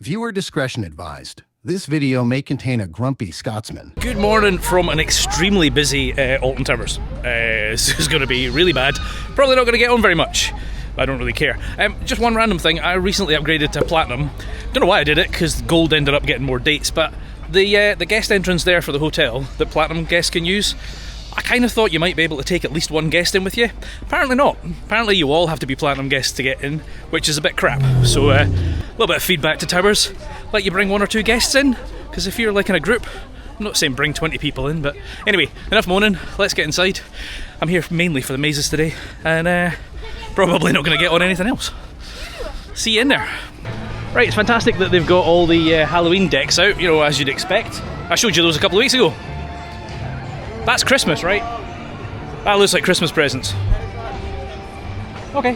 Viewer discretion advised. This video may contain a grumpy Scotsman. Good morning from an extremely busy Alton Towers. This is going to be really bad. Probably not going to get on very much. I don't really care. Just one random thing. I recently upgraded to Platinum. Don't know why I did it, because Gold ended up getting more dates, but the guest entrance there for the hotel that Platinum guests can use, I kind of thought you might be able to take at least one guest in with you. Apparently not. Apparently you all have to be Platinum guests to get in, which is a bit crap. So a little bit of feedback to Towers. Let you bring one or two guests in, because if you're like in a group, I'm not saying bring 20 people in, but anyway, enough moaning, let's get inside. I'm here mainly for the mazes today, and probably not going to get on anything else. See you in there. Right, it's fantastic that they've got all the Halloween decks out, you know, as you'd expect. I showed you those a couple of weeks ago. That's Christmas, right? That looks like Christmas presents. Okay.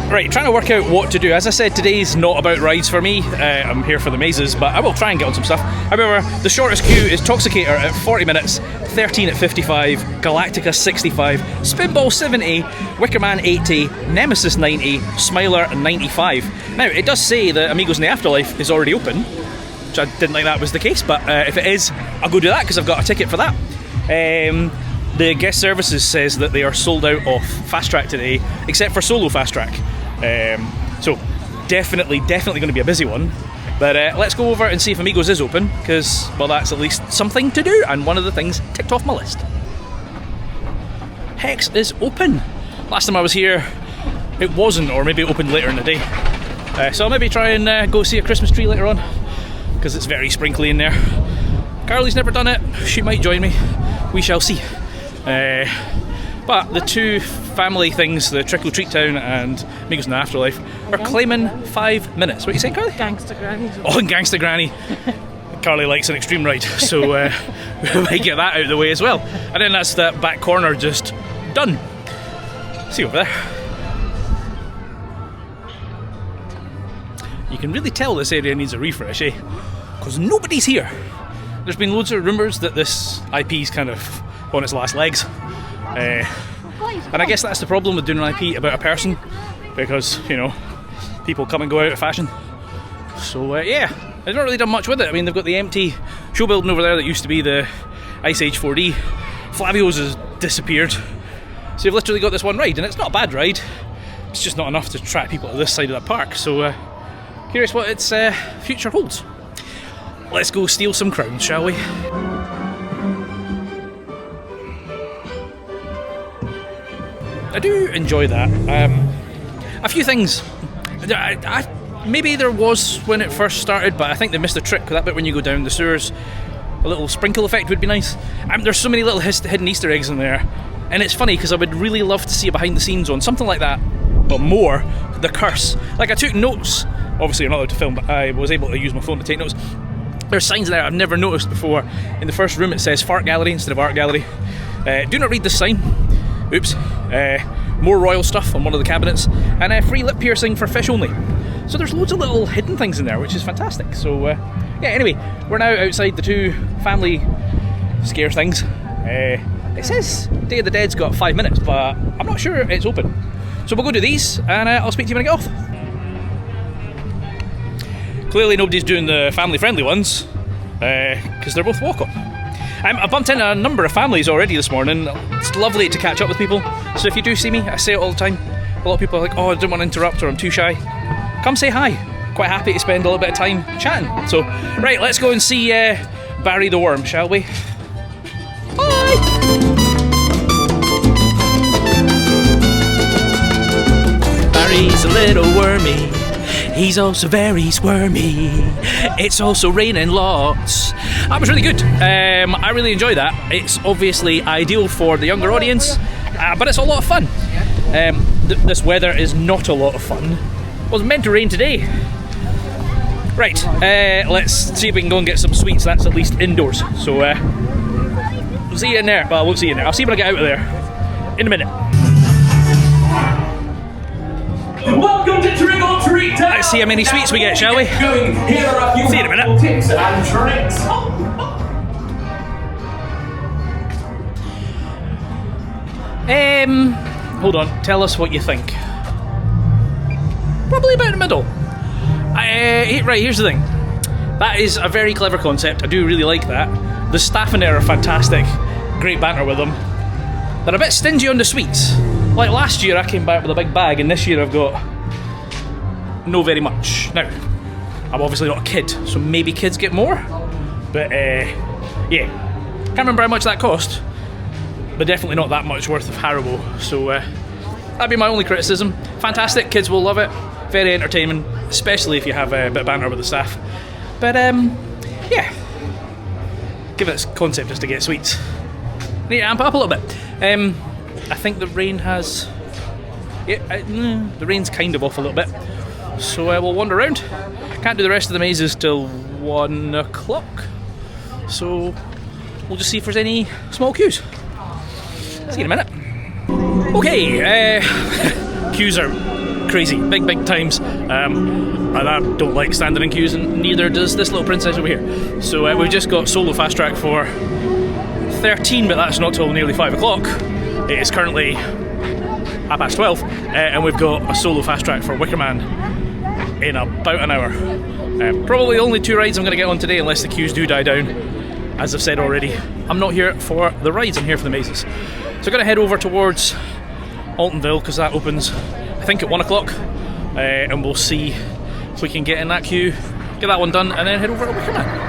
Right, trying to work out what to do. As I said, today's not about rides for me. I'm here for the mazes, but I will try and get on some stuff. However, the shortest queue is Toxicator at 40 minutes, 13 at 55, Galactica 65, Spinball 70, Wickerman 80, Nemesis 90, Smiler 95. Now, it does say that Amigos in the Afterlife is already open, which I didn't think that was the case, but if it is, I'll go do that because I've got a ticket for that. The guest services says that they are sold out of Fast Track today, except for Solo Fast Track. So definitely going to be a busy one. But let's go over and see if Amigos is open, because, well, that's at least something to do, and one of the things ticked off my list. Hex is open. Last time I was here, it wasn't, or maybe it opened later in the day. So I'll maybe try and go see a Christmas tree later on, because it's very sprinkly in there. Carly's never done it. She might join me. We shall see. But the two family things, the Trick or Treat Town and Amigos in the Afterlife, are claiming 5 minutes. What are you saying, Carly? Gangster Granny. Oh, and Gangster Granny. Carly likes an extreme ride, so we might get that out of the way as well. And then that's that back corner just done. See over there. You can really tell this area needs a refresh, eh? Because nobody's here. There's been loads of rumours that this IP's kind of on its last legs. And I guess that's the problem with doing an IP about a person, because, you know, people come and go out of fashion. So yeah, they've not really done much with it. I mean, they've got the empty show building over there that used to be the Ice Age 4D. Flavio's has disappeared. So you've literally got this one ride, and it's not a bad ride. It's just not enough to attract people to this side of the park. So curious what its future holds. Let's go steal some crowns, shall we? I do enjoy that. A few things. Maybe there was when it first started, but I think they missed the trick. That bit when you go down the sewers, a little sprinkle effect would be nice. There's so many little hidden Easter eggs in there, and it's funny because I would really love to see a behind the scenes on something like that, but more the curse. Like, I took notes. Obviously you're not allowed to film, but I was able to use my phone to take notes. There's signs there I've never noticed before. In the first room it says Fart Gallery instead of Art Gallery. Do not read this sign. Oops. More royal stuff on one of the cabinets, and a free lip piercing for fish only. So there's loads of little hidden things in there, which is fantastic. So yeah, anyway, we're now outside the two family scare things. It says Day of the Dead's got 5 minutes, but I'm not sure it's open. So we'll go do these, and I'll speak to you when I get off. Clearly nobody's doing the family-friendly ones, because they're both walk-on. I bumped into a number of families already this morning. It's lovely to catch up with people. So if you do see me, I say it all the time. A lot of people are like, oh, I didn't want to interrupt, or I'm too shy. Come say hi. Quite happy to spend a little bit of time chatting. So, right, let's go and see Barry the Worm, shall we? Bye! Barry's a little wormy. He's also very squirmy. It's also raining lots. That was really good. I really enjoyed that. It's obviously ideal for the younger audience, but it's a lot of fun. This weather is not a lot of fun. It was meant to rain today. Right, let's see if we can go and get some sweets. That's at least indoors. So we'll see you in there. Well, I won't see you in there. I'll see when I get out of there in a minute. Welcome to Trick or Treat Town. Let's see how many sweets we get, shall we? Here are a few See you in a minute. tips and tricks. Hold on. Tell us what you think. Probably about in the middle. Right, here's the thing. That is a very clever concept. I do really like that. The staff in there are fantastic. Great banter with them. They're a bit stingy on the sweets. Like last year I came back with a big bag, and this year I've got no very much. Now, I'm obviously not a kid, so maybe kids get more. But yeah, can't remember how much that cost, but definitely not that much worth of Haribo. So that'd be my only criticism. Fantastic, kids will love it. Very entertaining, especially if you have a bit of banter with the staff. But yeah, give it its concept just to get sweets. Need to amp up a little bit. I think the rain has... Yeah, the rain's kind of off a little bit. So we'll wander around. Can't do the rest of the mazes till 1 o'clock. So we'll just see if there's any small queues. See you in a minute. Okay, queues are crazy, big times. And I don't like standing in queues, and neither does this little princess over here. So we've just got solo fast track for 13, but that's not till nearly 5 o'clock. It is currently 12:30, and we've got a solo fast track for Wicker Man in about an hour. Probably only 2 rides I'm going to get on today, unless the queues do die down. As I've said already, I'm not here for the rides, I'm here for the mazes. So I'm going to head over towards Altonville, because that opens, I think, at 1 o'clock, and we'll see if we can get in that queue, get that one done, and then head over to Wicker Man.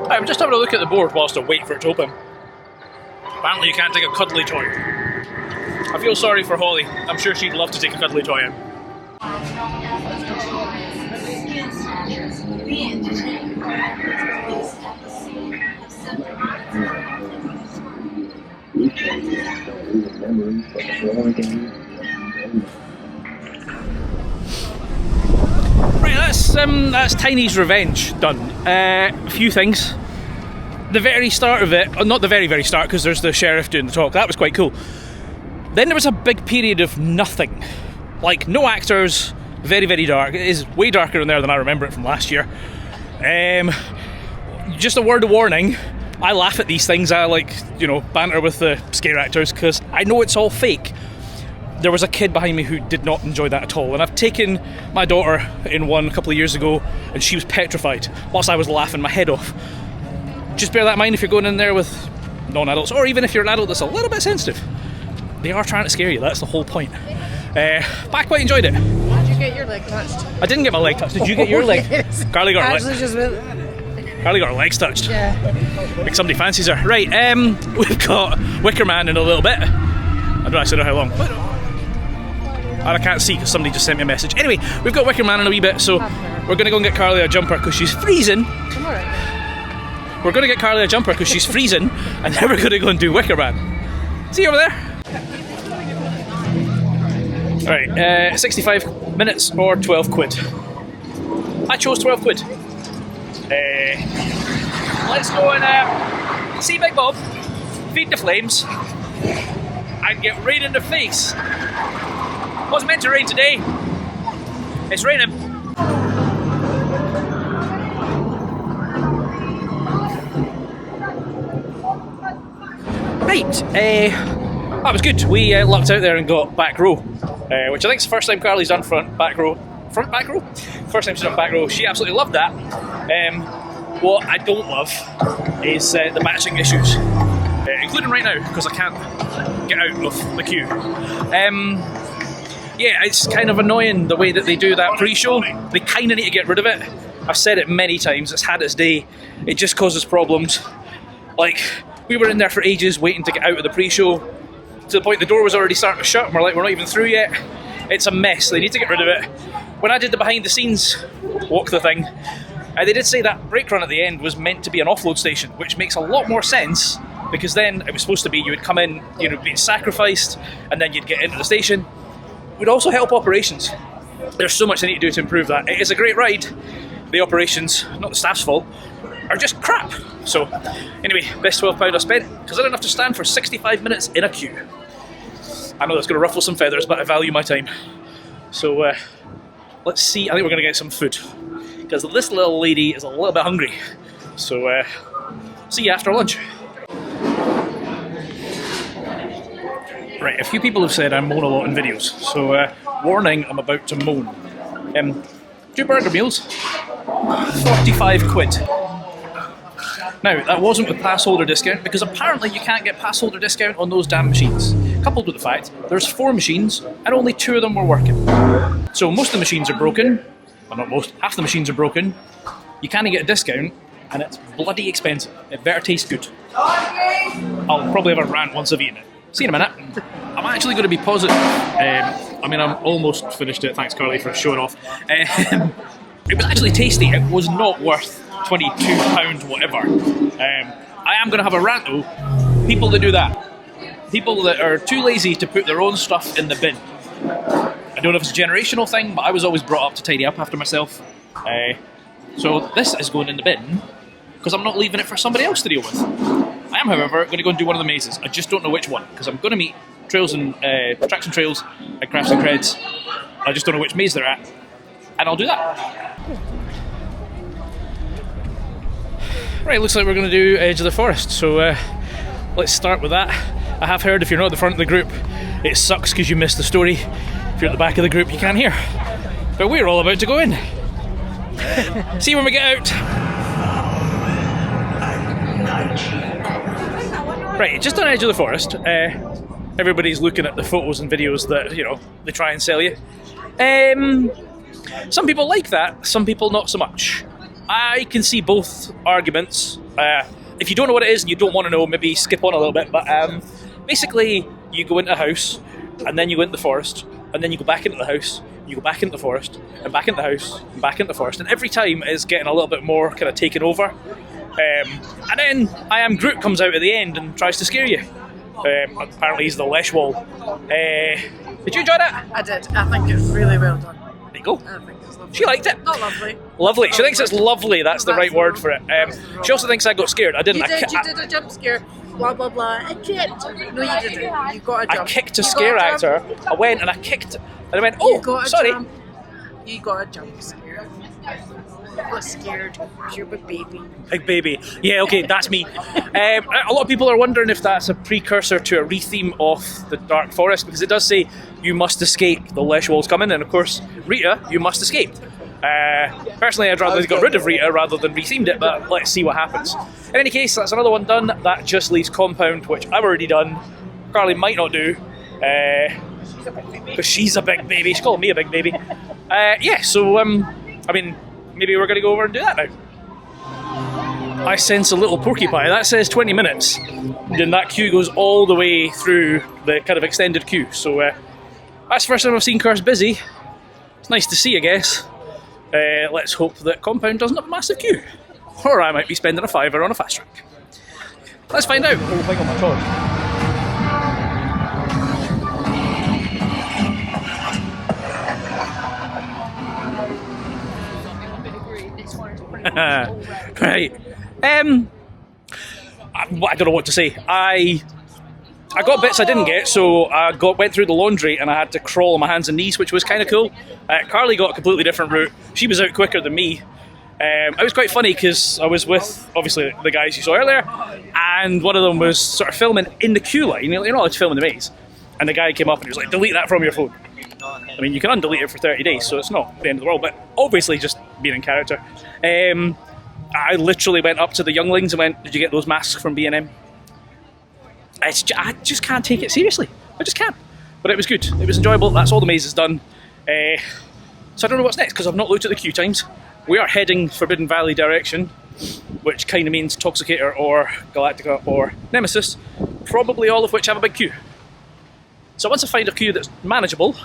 I'm just having a look at the board whilst I wait for it to open. Apparently you can't take a cuddly toy. I feel sorry for Holly. I'm sure she'd love to take a cuddly toy in. Right, that's Tiny's Revenge done. A few things. The very start of it, not the very start, because there's the sheriff doing the talk. That was quite cool. Then there was a big period of nothing. Like, no actors, very dark. It is way darker in there than I remember it from last year. Just a word of warning, I laugh at these things. I banter with the scare actors, because I know it's all fake. There was a kid behind me who did not enjoy that at all, and I've taken my daughter in one a couple of years ago, and she was petrified whilst I was laughing my head off. Just bear that in mind if you're going in there with non-adults, or even if you're an adult that's a little bit sensitive. They are trying to scare you, that's the whole point. But I quite enjoyed it. Did you get your leg touched? I didn't get my leg touched. Did you get your leg? Carly got her Carly got her legs touched. Yeah. Like somebody fancies her. Right, we've got Wicker Man in a little bit. I don't actually know how long. And I can't see because somebody just sent me a message. Anyway, we've got Wicker Man in a wee bit, so we're going to go and get Carly a jumper because she's freezing. I'm alright. We're going to get Carly a jumper because she's freezing, and then we're going to go and do Wicker Man. See you over there. Alright, 65 minutes or 12 quid. I chose 12 quid. Let's go and see Big Bob, feed the flames, and get rain in the face. Wasn't meant to rain today. It's raining. Right, that was good. We lucked out there and got back row, which I think is the first time Carly's done front, back row. First time she's done back row. She absolutely loved that. What I don't love is the batching issues, including right now because I can't get out of the queue. Yeah, it's kind of annoying the way that they do that pre-show. They kind of need to get rid of it. I've said it many times. It's had its day. It just causes problems. Like, we were in there for ages waiting to get out of the pre-show to the point the door was already starting to shut and we're like, we're not even through yet. It's a mess. They need to get rid of it. When I did the behind the scenes walk the thing, they did say that brake run at the end was meant to be an offload station, which makes a lot more sense because then it was supposed to be you would come in, you know, being sacrificed, and then you'd get into the station. It would also help operations. There's so much they need to do to improve that. It is a great ride. The operations, not the staff's fault, are just crap. So, anyway, best £12 I spent because I didn't have to stand for 65 minutes in a queue. I know that's going to ruffle some feathers, but I value my time. So, let's see. I think we're going to get some food because this little lady is a little bit hungry. So, see you after lunch. Right, a few people have said I moan a lot in videos, so warning, I'm about to moan. 2 burger meals, 45 quid. Now, that wasn't with pass holder discount, because apparently you can't get pass holder discount on those damn machines. Coupled with the fact, there's 4 machines, and only 2 of them were working. So most of the machines are broken, well not most, half the machines are broken, you can't get a discount, and it's bloody expensive. It better taste good. I'll probably have a rant once I've eaten it. See you in a minute. I'm actually going to be positive. I mean, I'm almost finished it, thanks Carly for showing off. It was actually tasty, it was not worth £22 whatever. I am going to have a rant though. People that do that. People that are too lazy to put their own stuff in the bin. I don't know if it's a generational thing, but I was always brought up to tidy up after myself. So this is going in the bin because I'm not leaving it for somebody else to deal with. I am, however, going to go and do one of the mazes. I just don't know which one because I'm going to meet trails and tracks and trails at Crafts and Creds. I just don't know which maze they're at, and I'll do that. Right, looks like we're going to do Edge of the Forest, so let's start with that. I have heard if you're not at the front of the group, it sucks because you missed the story. If you're at the back of the group, you can't hear. But we're all about to go in. See you when we get out. Right, just on Edge of the Forest, everybody's looking at the photos and videos that, you know, they try and sell you. Some people like that, some people not so much. I can see both arguments. If you don't know what it is and you don't want to know, maybe skip on a little bit, but basically you go into a house and then you go into the forest and then you go back into the house, you go back into the forest and back into the house and back into the forest, and every time is getting a little bit more kind of taken over. And then I Am Groot comes out at the end and tries to scare you. Apparently he's the Lesh Wall. Did you enjoy that? I did. I think it's really well done. There you go. I think it's lovely. She liked it. Not lovely. Lovely. She thinks it's lovely. That's the right word for it. She also thinks I got scared. I didn't. You did a jump scare. Blah blah blah. I kicked. No, you didn't. You got a jump. I kicked a scare actor. I went and I kicked, and I went, oh, sorry. You got a jump scare. I was scared. You're a big baby. Big baby. Yeah, okay, that's me. A lot of people are wondering if that's a precursor to a retheme of the Dark Forest, because it does say you must escape, the Lesh Wall's coming, and of course, Rita, you must escape. Personally, I'd rather they got rid of Rita rather than rethemed it, but let's see what happens. In any case, that's another one done. That just leaves Compound, which I've already done. Carly might not do, because she's a big baby. She's calling me a big baby. Yeah, so, I mean, maybe we're going to go over and do that now. I sense a little porcupine. That says 20 minutes. And that queue goes all the way through the kind of extended queue. So that's the first time I've seen cars busy. It's nice to see, I guess. Let's hope that Compound doesn't have a massive queue. Or I might be spending a £5 on a fast track. Let's find out. Whole thing on my charge. Right. I don't know what to say. I got bits I didn't get, so I went through the laundry and I had to crawl on my hands and knees, which was kind of cool. Carly got a completely different route. She was out quicker than me. It was quite funny because I was with, obviously, the guys you saw earlier, and one of them was sort of filming in the queue line. You're not allowed to film in the maze. And the guy came up and he was like, delete that from your phone. I mean, you can undelete it for 30 days, so it's not the end of the world, but obviously just being in character. I literally went up to the younglings and went, did you get those masks from B&M? I just can't take it seriously. I just can't. But it was good. It was enjoyable. That's all the maze is done. So I don't know what's next, because I've not looked at the queue times. We are heading Forbidden Valley direction, which kind of means Toxicator or Galactica or Nemesis, probably all of which have a big queue. So once I find a queue that's manageable,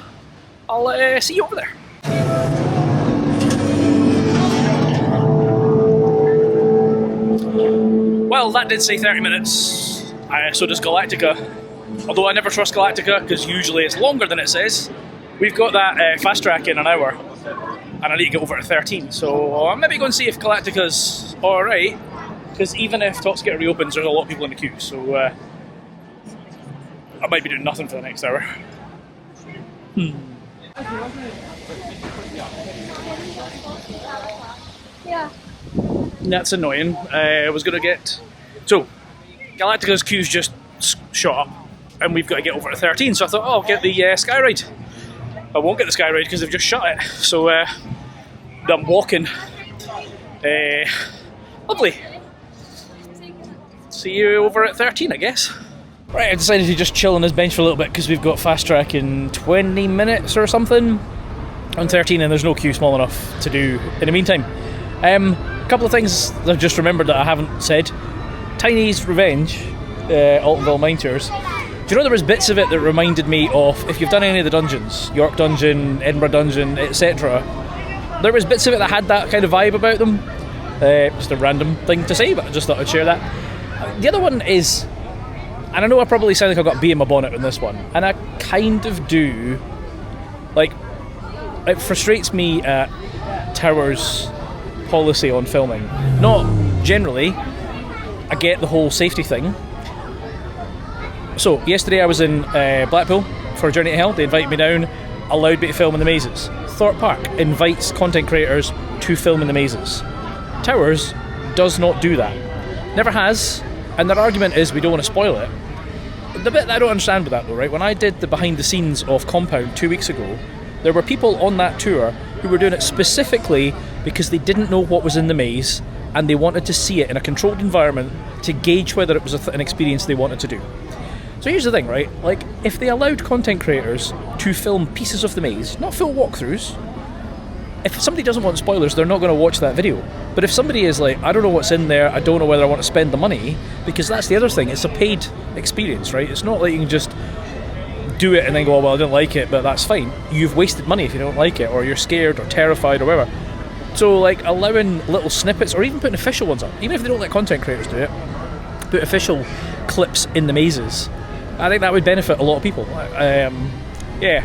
I'll see you over there. Well, that did say 30 minutes, so does Galactica. Although I never trust Galactica, because usually it's longer than it says. We've got that fast track in an hour, and I need to get over to 13, so I'm maybe going to see if Galactica's alright, because even if Toxicator reopens, there's a lot of people in the queue, so I might be doing nothing for the next hour. Yeah. That's annoying. I was going to get... So, Galactica's queue's just shot up, and we've got to get over to 13, so I thought, oh, I'll get the Skyride. I won't get the Sky Ride because they've just shut it. So I'm walking. Lovely. See you over at 13, I guess. Right, I decided to just chill on this bench for a little bit because we've got fast track in 20 minutes or something on 13, and there's no queue small enough to do in the meantime. A couple of things I've just remembered that I haven't said. Tiny's Revenge, Altonville Mine Tours. Do you know there was bits of it that reminded me of, if you've done any of the dungeons, York Dungeon, Edinburgh Dungeon, etc., there was bits of it that had that kind of vibe about them. Just a random thing to say, but I just thought I'd share that. The other one is, and I know I probably sound like I've got bee in my bonnet on this one, and I kind of do, like, it frustrates me at Towers' policy on filming. Not generally, I get the whole safety thing. So, yesterday I was in Blackpool for a Journey to Hell. They invited me down, allowed me to film in the mazes. Thorpe Park invites content creators to film in the mazes. Towers does not do that. Never has, and their argument is we don't want to spoil it. The bit that I don't understand with that though, right, when I did the behind the scenes of Compound 2 weeks ago, there were people on that tour who were doing it specifically because they didn't know what was in the maze and they wanted to see it in a controlled environment to gauge whether it was an experience they wanted to do. So here's the thing, right, like, if they allowed content creators to film pieces of the maze, not full walkthroughs, if somebody doesn't want spoilers, they're not going to watch that video. But if somebody is like, I don't know what's in there, I don't know whether I want to spend the money, because that's the other thing, it's a paid experience, right? It's not like you can just do it and then go, oh, well, I didn't like it, but that's fine. You've wasted money if you don't like it, or you're scared or terrified or whatever. So, like, allowing little snippets, or even putting official ones up, even if they don't let content creators do it, put official clips in the mazes. I think that would benefit a lot of people. Yeah,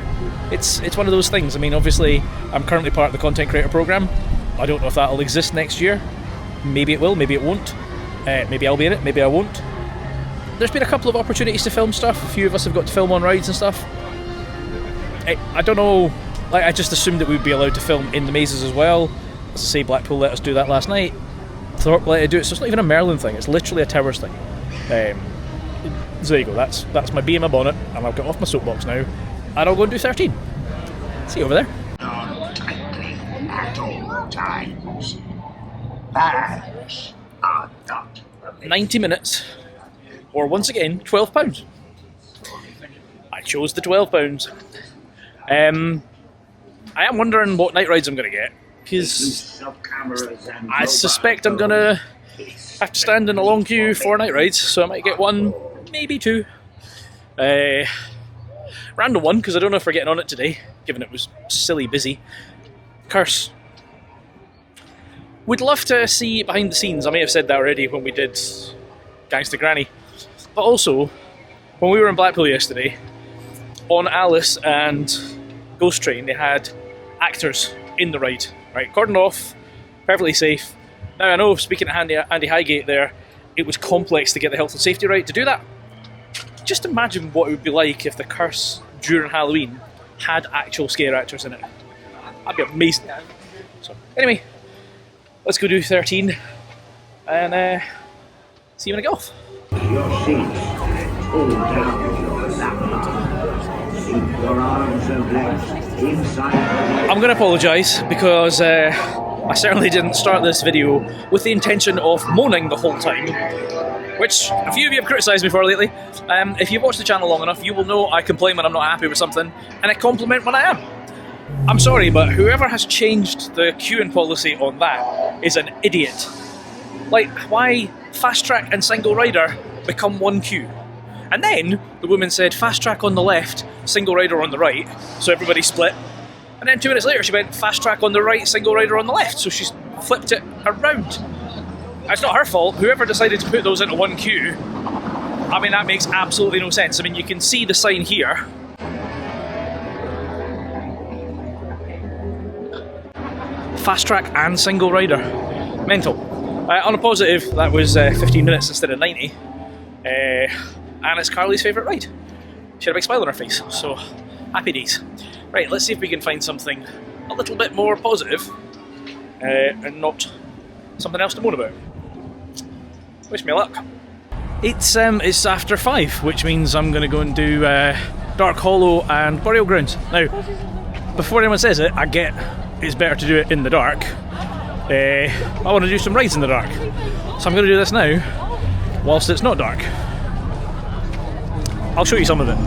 it's one of those things. I mean, obviously, I'm currently part of the content creator program. I don't know if that'll exist next year. Maybe it will, maybe it won't. Maybe I'll be in it, maybe I won't. There's been a couple of opportunities to film stuff. A few of us have got to film on rides and stuff. I don't know, like, I just assumed that we'd be allowed to film in the mazes as well. As I say, Blackpool let us do that last night. Thorpe let us do it, so it's not even a Merlin thing, it's literally a Towers thing. So there you go, that's my bee in my bonnet, and I'll get off my soapbox now, and I'll go and do 13. See you over there. Tightly at all times. Bags are not 90 minutes, or once again, £12. I chose the £12. I am wondering what night rides I'm going to get, because I suspect I'm going to have to stand in a long queue for night rides, so I might get one, maybe two. Random one, because I don't know if we're getting on it today, given it was silly busy. Curse. Would love to see behind the scenes. I may have said that already when we did Gangster Granny. But also, when we were in Blackpool yesterday, on Alice and Ghost Train, they had actors in the ride. Right, cordoned off, perfectly safe. Now I know, speaking to Andy Highgate there, it was complex to get the health and safety right to do that. Just imagine what it would be like if the Curse during Halloween had actual scare actors in it. That'd be amazing. So, anyway, let's go do 13 and see you when I get off. your seats. Pull down your laptop. Keep your arms and legs inside. I'm going to apologise because I certainly didn't start this video with the intention of moaning the whole time, which a few of you have criticised me for lately. If you've watched the channel long enough, you will know I complain when I'm not happy with something, and I compliment when I am. I'm sorry, but whoever has changed the queuing policy on that is an idiot. Like, why fast track and single rider become one queue? And then the woman said fast track on the left, single rider on the right, so everybody split. And then 2 minutes later she went fast track on the right, single rider on the left, so she's flipped it around. It's not her fault. Whoever decided to put those into one queue, I mean, that makes absolutely no sense. I mean, you can see the sign here. Fast track and single rider. Mental. On a positive, that was 15 minutes instead of 90. And it's Carly's favourite ride. She had a big smile on her face, so happy days. Right, let's see if we can find something a little bit more positive and not something else to moan about. Wish me luck. It's after 5, which means I'm going to go and do Dark Hollow and Burial Grounds. Now, before anyone says it, I get it's better to do it in the dark. I want to do some rides in the dark, so I'm going to do this now whilst it's not dark. I'll show you some of it.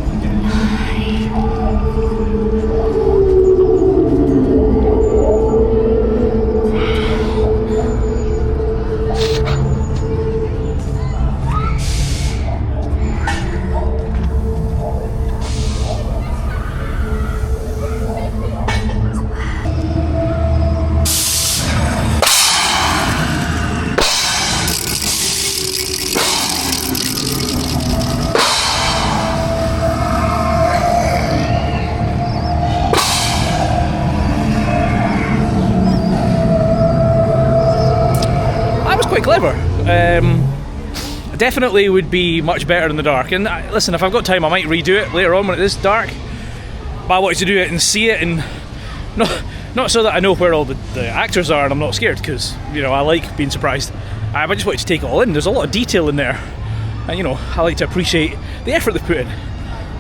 Clever. Definitely would be much better in the dark. And listen, if I've got time, I might redo it later on when it is dark. But I wanted to do it and see it, and not so that I know where all the actors are and I'm not scared, because you know I like being surprised. I just wanted to take it all in. There's a lot of detail in there, and you know I like to appreciate the effort they put in.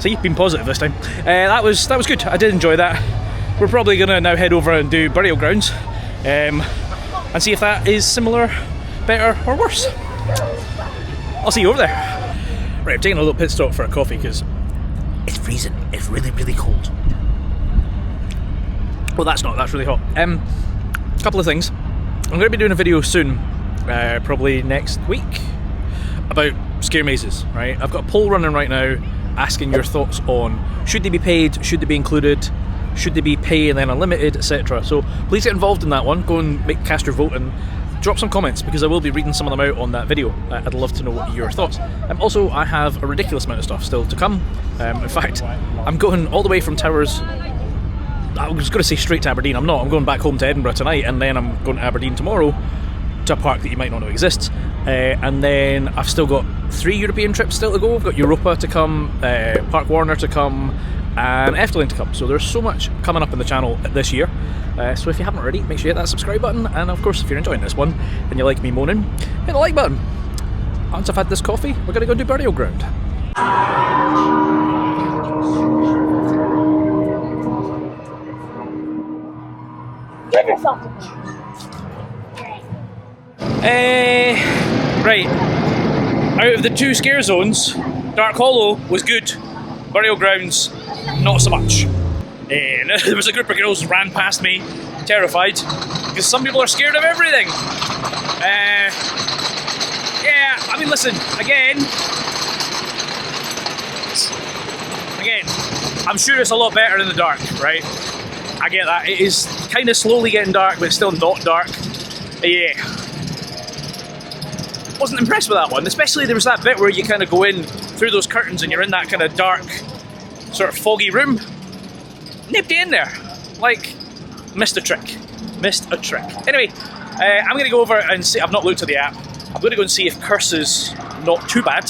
So you've been positive this time. That was good. I did enjoy that. We're probably gonna now head over and do burial grounds, and see if that is similar, better or worse. I'll see you over there. Right, I'm taking a little pit stop for a coffee because it's freezing. It's really, really cold. Well, that's really hot. A couple of things. I'm going to be doing a video soon, probably next week, about scare mazes, right? I've got a poll running right now asking your thoughts on should they be paid, should they be included, should they be pay and then unlimited, etc. So please get involved in that one. Go and cast your vote and drop some comments, because I will be reading some of them out on that video. I'd love to know what your thoughts. Also, I have a ridiculous amount of stuff still to come. In fact, I'm going all the way from Towers. I was going to say straight to Aberdeen. I'm not. I'm going back home to Edinburgh tonight, and then I'm going to Aberdeen tomorrow to a park that you might not know exists. And then I've still got 3 European trips still to go. I've got Europa to come, Park Warner to come, and Afterlife to come. So there's so much coming up in the channel this year. So if you haven't already, make sure you hit that subscribe button, and of course if you're enjoying this one and you like me moaning, hit the like button. Once I've had this coffee, we're going to go do burial ground. Right, out of the 2 scare zones, Dark Hollow was good, burial grounds not so much. And there was a group of girls ran past me, terrified, because some people are scared of everything. Yeah, I mean, listen, again, I'm sure it's a lot better in the dark, right? I get that. It is kind of slowly getting dark, but it's still not dark. Yeah. Wasn't impressed with that one, especially there was that bit where you kind of go in through those curtains and you're in that kind of dark, sort of foggy room. Nipped in there. Like, missed a trick. Anyway, I'm going to go over and see. I've not looked at the app. I'm going to go and see if Curse is not too bad.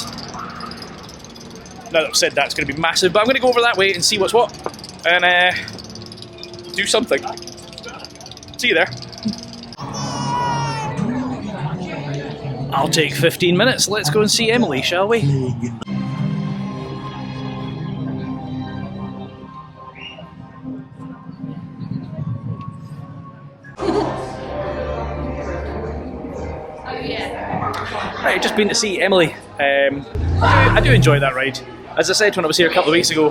Now that I've said that, it's going to be massive, but I'm going to go over that way and see what's what. And do something. See you there. I'll take 15 minutes. Let's go and see Emily, shall we? Right, just been to see Emily. I do enjoy that ride. As I said when I was here a couple of weeks ago,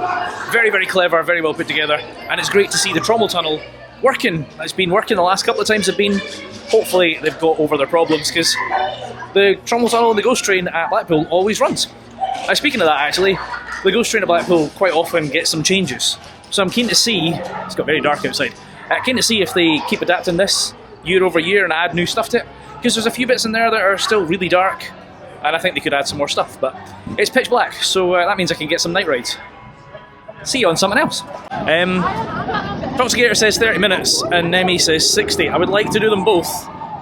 very, very clever, very well put together, and it's great to see the trommel tunnel working. It's been working the last couple of times I've been. Hopefully they've got over their problems, because the trommel tunnel and the ghost train at Blackpool always runs. Speaking of that, actually, the ghost train at Blackpool quite often gets some changes. So I'm keen to see, it's got very dark outside, keen to see if they keep adapting this year over year and add new stuff to it. Because there's a few bits in there that are still really dark, and I think they could add some more stuff, but it's pitch black, so that means I can get some night rides. See you on something else. Toxicator says 30 minutes, and Nemi says 60. I would like to do them both,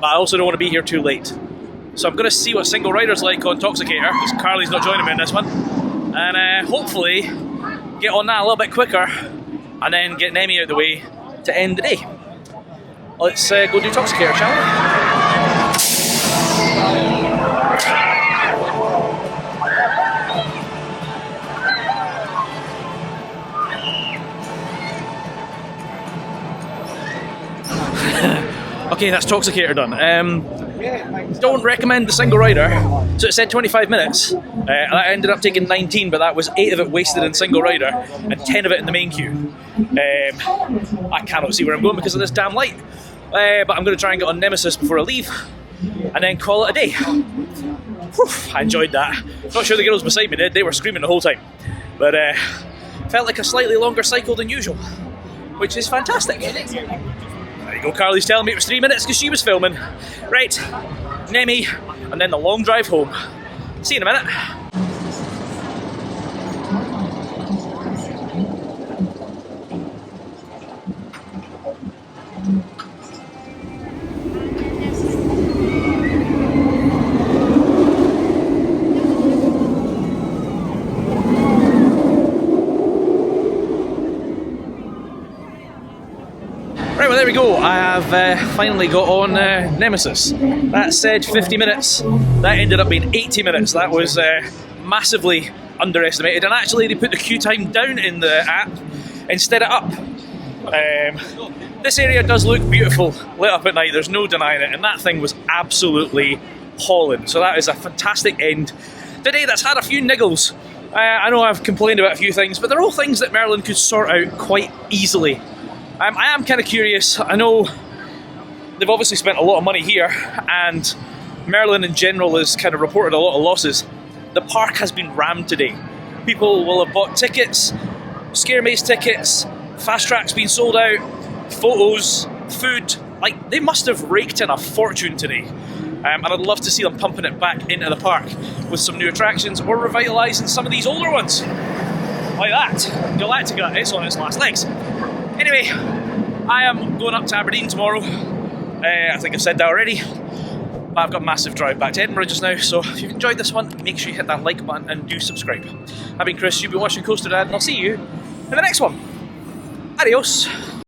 but I also don't want to be here too late. So I'm going to see what single rider's like on Toxicator, because Carly's not joining me in this one, and hopefully get on that a little bit quicker, and then get Nemi out of the way to end the day. Let's go do Toxicator, shall we? Okay, that's Toxicator done. Don't recommend the single rider. So it said 25 minutes. I ended up taking 19, but that was 8 of it wasted in single rider and 10 of it in the main queue. I cannot see where I'm going because of this damn light. But I'm going to try and get on Nemesis before I leave and then call it a day. Whew, I enjoyed that. Not sure the girls beside me did. They were screaming the whole time. But felt like a slightly longer cycle than usual, which is fantastic. There you go, Carly's telling me it was 3 minutes because she was filming. Right, Nemi, and then the long drive home. See you in a minute. Right, well there we go. I have finally got on Nemesis. That said 50 minutes. That ended up being 80 minutes. That was massively underestimated. And actually they put the queue time down in the app instead of up. This area does look beautiful lit up at night. There's no denying it. And that thing was absolutely hauling. So that is a fantastic end. Today that's had a few niggles. I know I've complained about a few things, but they're all things that Merlin could sort out quite easily. I am kind of curious. I know they've obviously spent a lot of money here, and Merlin in general has kind of reported a lot of losses. The park has been rammed today. People will have bought tickets, Scare Maze tickets, Fast Track's been sold out, photos, food. Like, they must have raked in a fortune today. And I'd love to see them pumping it back into the park with some new attractions or revitalising some of these older ones. Like that. Galactica is on its last legs. Anyway, I am going up to Aberdeen tomorrow. I think I've said that already. But I've got a massive drive back to Edinburgh just now, so if you've enjoyed this one, make sure you hit that like button and do subscribe. I've been Chris, you've been watching Coaster Dad, and I'll see you in the next one. Adios.